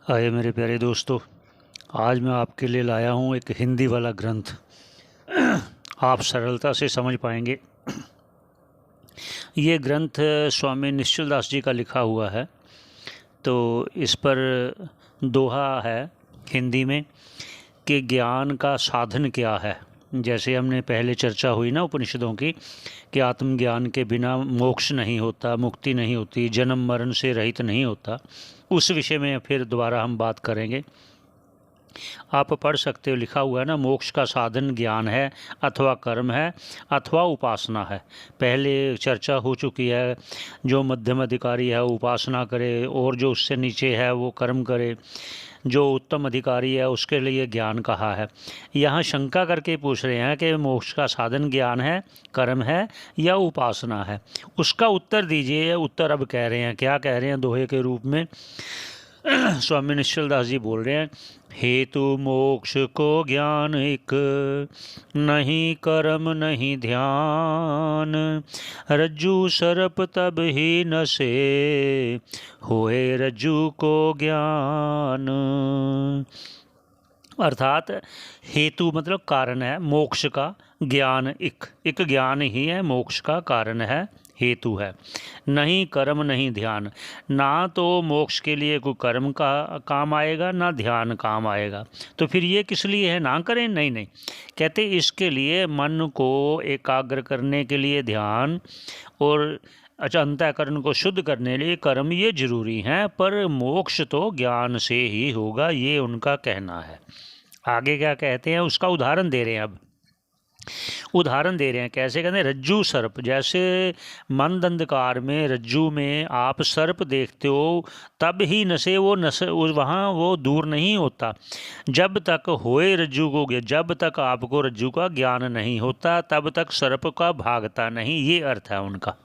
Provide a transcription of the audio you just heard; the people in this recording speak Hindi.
आए मेरे प्यारे दोस्तों, आज मैं आपके लिए लाया हूँ एक हिंदी वाला ग्रंथ। आप सरलता से समझ पाएंगे। ये ग्रंथ स्वामी निश्चल दास जी का लिखा हुआ है। तो इस पर दोहा है हिंदी में कि ज्ञान का साधन क्या है। जैसे हमने पहले चर्चा हुई ना उपनिषदों की कि आत्मज्ञान के बिना मोक्ष नहीं होता, मुक्ति नहीं होती, जन्म मरण से रहित नहीं होता। उस विषय में फिर दोबारा हम बात करेंगे। आप पढ़ सकते हो, लिखा हुआ है ना, मोक्ष का साधन ज्ञान है अथवा कर्म है अथवा उपासना है। पहले चर्चा हो चुकी है, जो मध्यम अधिकारी है उपासना करे और जो उससे नीचे है वो कर्म करे। जो उत्तम अधिकारी है उसके लिए ज्ञान कहा है। यहाँ शंका करके पूछ रहे हैं कि मोक्ष का साधन ज्ञान है, कर्म है या उपासना है। उसका उत्तर दीजिए। उत्तर अब कह रहे हैं, क्या कह रहे हैं दोहे के रूप में। स्वामी निश्चल दास जी बोल रहे हैं, हेतु मोक्ष को ज्ञान एक, नहीं कर्म नहीं ध्यान, रज्जु सर्प तब ही न से, होए रज्जु को ज्ञान। अर्थात हेतु मतलब कारण है मोक्ष का, ज्ञान एक ज्ञान ही है, मोक्ष का कारण है, हेतु है। नहीं कर्म नहीं ध्यान, ना तो मोक्ष के लिए कोई कर्म का काम आएगा ना ध्यान काम आएगा। तो फिर ये किस लिए है, ना करें? नहीं नहीं, कहते इसके लिए मन को एकाग्र करने के लिए ध्यान और अंतःकरण को शुद्ध करने के लिए कर्म ये जरूरी हैं, पर मोक्ष तो ज्ञान से ही होगा, ये उनका कहना है। आगे क्या कहते हैं उसका उदाहरण दे रहे हैं। अब उदाहरण दे रहे हैं, कैसे कहते हैं, रज्जू सर्प। जैसे मंद अंधकार में रज्जू में आप सर्प देखते हो, तब ही नशे वो वहाँ वो दूर नहीं होता जब तक होए रज्जू को, जब तक आपको रज्जू का ज्ञान नहीं होता तब तक सर्प का भागता नहीं। ये अर्थ है उनका।